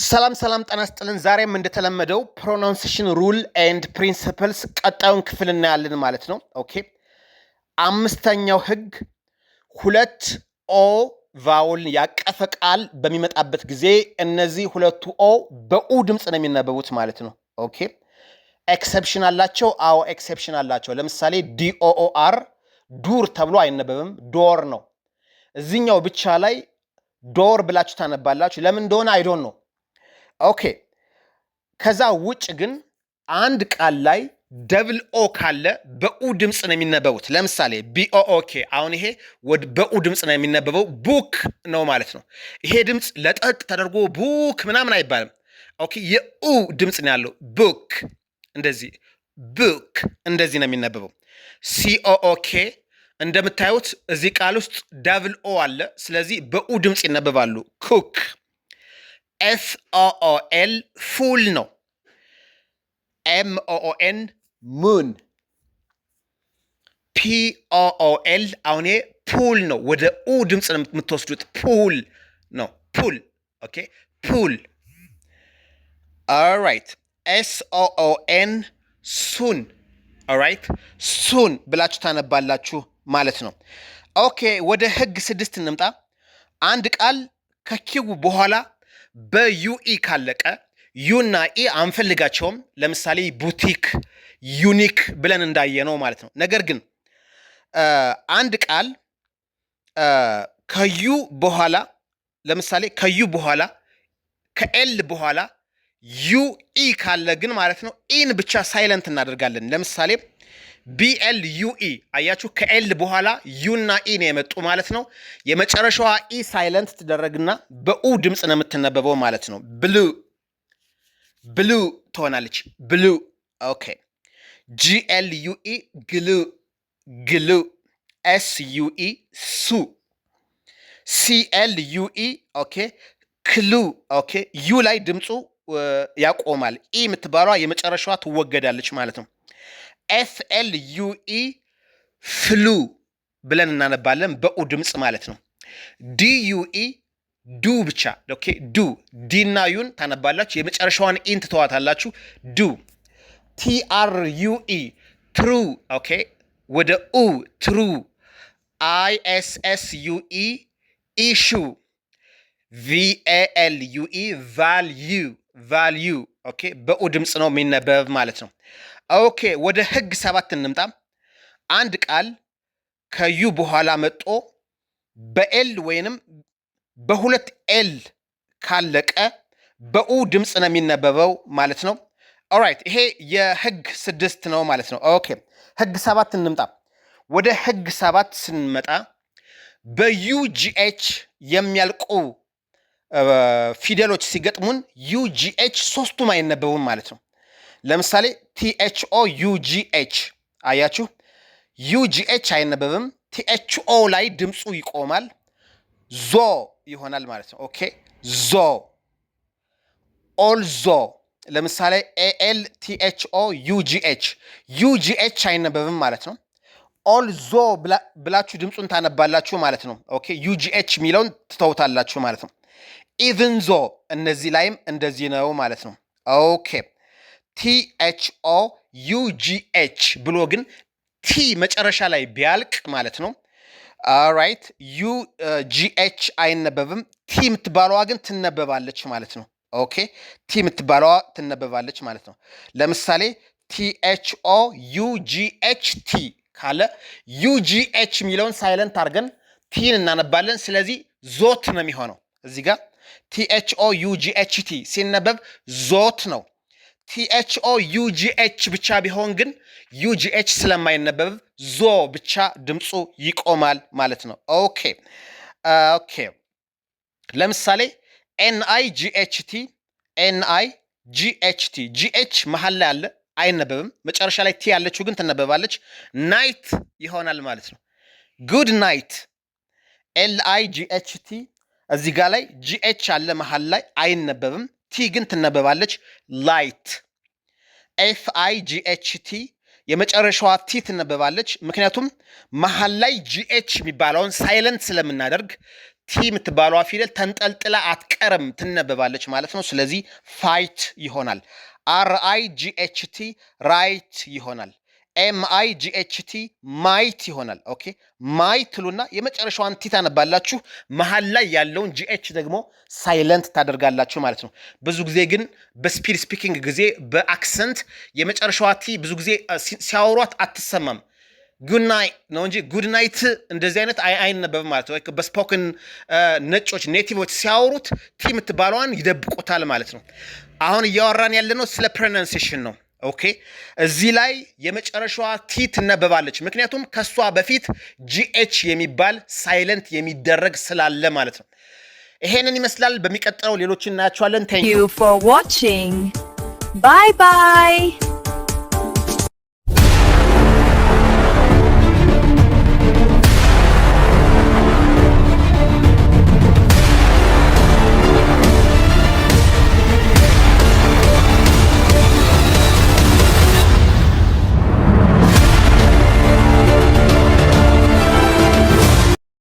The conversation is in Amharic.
ሰላም ጤና ይስጥልን። ዛሬም እንደተለመደው ፕሮናንሴሽን ሩል ኤንድ ፕሪንሲፕልስ ቀጣዩን ክፍል እናያለን ማለት ነው። ኦኬ አምስተኛው ህግ ሁለት ኦ ቫውል ያቀፈ ቃል በሚመጣበት ጊዜ እነዚህ ሁለቱ ኦ በኡ ድምፅ ነው የሚነበቡት ማለት ነው። ኦኬ ኤክሰፕሽን አላቸው። አዎ ኤክሰፕሽን አላቸው። ለምሳሌ ዲኦኦአር ዱር ተብሎ አይነበብም፣ ዶር ነው። እዚህኛው ብቻ ላይ ዶር ብላችሁ ታነባላችሁ። ለምን እንደሆነ አይዶን ነው። ኦኬ ከዛ ውጭ ግን አንድ ቃል ላይ ደብል ኦ ካለ በኡ ድምፅ ነው የሚነበቡት። ለምሳሌ ቢኦኦኬ አሁን ይሄ በኡ ድምፅ ነው የሚነበበው፣ ቡክ ነው ማለት ነው። ይሄ ድምፅ ለጠጥ ተደርጎ ቡክ ምናምን አይባልም። ኦኬ የኡ ድምፅ ነው ያለው። ቡክ እንደዚህ፣ ቡክ እንደዚህ ነው የሚነበበው። ሲኦኦኬ እንደምታዩት እዚህ ቃል ውስጥ ደብል ኦ አለ። ስለዚህ በኡ ድምፅ ይነበባሉ። ኩክ ኤፍኦኦኤል ፉል ነው። ኤምኦኦኤን ሙን። ፒኦኦኤል አሁን ፑል ነው። ወደ ኡ ድምፅ ነው የምትወስዱት። ፑል ነው። ፑል ኦኬ ፑል። ኦልራይት ኤስኦኦኤን ሱን። ኦልራይት ሱን ብላችሁ ታነባላችሁ ማለት ነው። ኦኬ ወደ ህግ 6 እንምጣ። አንድ ቃል ከኪው በኋላ በዩኢ ካለቀ ዩና ኢ አንፈልጋቸውም። ለምሳሌ ቡቲክ፣ ዩኒክ ብለን እንዳየነው ማለት ነው። ነገር ግን አንድ ቃል ከዩ በኋላ ለምሳሌ ከዩ በኋላ ከኤል በኋላ ዩኢ ካለ ግን ማለት ነው ኢን ብቻ ሳይለንት እናደርጋለን። ለምሳሌ ቢኤል ዩኢ አያችሁ፣ ከኤል በኋላ ዩና ኢ ነው የመጡ ማለት ነው። የመጨረሻዋ ኢ ሳይለንት ትደረግና በኡ ድምፅ ነው የምትነበበው ማለት ነው። ብሉ ብሉ ትሆናለች። ብሉ ኦኬ። ጂኤል ዩኢ ግሉ ግሉ። ኤስ ዩኢ ሱ። ሲኤል ዩኢ ኦኬ ክሉ ኦኬ። ዩ ላይ ድምፁ ያቆማል። ኢ የምትባሏ የመጨረሻዋ ትወገዳለች ማለት ነው። ኤፍኤል ዩኢ ፍሉ ብለን እናነባለን በኡ ድምፅ ማለት ነው። ዲዩኢ ዱ ብቻ ኦኬ ዱ። ዲና ዩን ታነባላችሁ፣ የመጨረሻዋን ኢን ትተዋታላችሁ። ዱ። ቲአር ዩኢ ትሩ ኦኬ ወደ ኡ ትሩ። አይኤስኤስ ዩኢ ኢሹ። ቪኤኤል ዩኢ ቫልዩ ቫልዩ ኦኬ በኡ ድምፅ ነው የሚነበብ ማለት ነው። ኦኬ ወደ ህግ 7 እንምጣ። አንድ ቃል ከዩ በኋላ መጦ በኤል ወይንም በሁለት ኤል ካለቀ በኡ ድምፅ ነው የሚነበበው ማለት ነው። ኦራይት ይሄ የህግ 6 ነው ማለት ነው። ኦኬ ህግ 7 እንምጣ። ወደ ህግ 7 ስንመጣ በዩጂኤች የሚያልቁ ፊደሎች ሲገጥሙን ዩጂኤች ሶስቱም አይነበቡም ማለት ነው። ለምሳሌ ቲኤችኦ ዩጂኤች አያችሁ፣ ዩጂኤች አይነበብም። ቲኤችኦ ላይ ድምፁ ይቆማል፣ ዞ ይሆናል ማለት ነው። ኦኬ ዞ። ኦልዞ ለምሳሌ ኤኤል ቲኤችኦ ዩጂኤች ዩጂኤች አይነበብም ማለት ነው። ኦልዞ ብላችሁ ድምፁን ታነባላችሁ ማለት ነው። ኦኬ ዩጂኤች የሚለውን ትተውታላችሁ ማለት ነው። ኢቭን ዞ እነዚህ ላይም እንደዚህ ነው ማለት ነው። ኦኬ ቲኤችኦ ዩጂኤች ብሎ ግን ቲ መጨረሻ ላይ ቢያልቅ ማለት ነው። ኦራይት ዩጂኤች አይነበብም። ቲ የምትባለዋ ግን ትነበባለች ማለት ነው። ኦኬ ቲ የምትባለዋ ትነበባለች ማለት ነው። ለምሳሌ ቲኤችኦ ዩጂኤች ቲ ካለ ዩጂኤች የሚለውን ሳይለንት አድርገን ቲን እናነባለን። ስለዚህ ዞት ነው የሚሆነው። እዚህ ጋር ቲኤችኦ ዩጂኤች ቲ ሲነበብ ዞት ነው። ቲኤችኦ ዩጂኤች ብቻ ቢሆን ግን ዩጂኤች ስለማይነበብ ዞ ብቻ ድምፁ ይቆማል ማለት ነው። ኦኬ ኦኬ ለምሳሌ ኤንአይ ጂኤችቲ ኤንአይ ጂኤችቲ ጂኤች መሀል ላይ አለ አይነበብም። መጨረሻ ላይ ቲ ያለችው ግን ትነበባለች። ናይት ይሆናል ማለት ነው። ጉድ ናይት። ኤልአይ ጂኤችቲ እዚህ ጋር ላይ ጂኤች አለ መሀል ላይ አይነበብም። ቲ ግን ትነበባለች። ላይት። ኤፍአይ ጂኤችቲ የመጨረሻዋ ቲ ትነበባለች። ምክንያቱም መሀል ላይ ጂኤች የሚባለውን ሳይለንት ስለምናደርግ ቲ የምትባለዋ ፊደል ተንጠልጥላ አትቀርም፣ ትነበባለች ማለት ነው። ስለዚህ ፋይት ይሆናል። RIGHT ራይት ይሆናል። MIGHT ማይት ይሆናል። ኦኬ ማይት ትሉና የመጨረሻዋን ቲ ታነባላችሁ። መሀል ላይ ያለውን GH ደግሞ ሳይለንት ታደርጋላችሁ ማለት ነው። ብዙ ጊዜ ግን በስፒድ ስፒኪንግ ጊዜ በአክሰንት የመጨረሻዋ ቲ ብዙ ጊዜ ሲያወሯት አትሰማም። ጉድናይት ነው እንጂ ጉድናይት እንደዚህ አይነት አይነበብም ማለት ነው። በስፖክን ነጮች ኔቲቮች ሲያወሩት ቲ የምትባለዋን ይደብቁታል ማለት ነው። አሁን እያወራን ያለነው ስለ ፕሮናንሴሽን ነው። ኦኬ እዚህ ላይ የመጨረሻዋ ቲ ትነበባለች፣ ምክንያቱም ከሷ በፊት GH የሚባል ሳይለንት የሚደረግ ስላለ ማለት ነው። ይሄንን ይመስላል። በሚቀጥለው ሌሎችን እናያቸዋለን። Thank you for watching. Bye bye.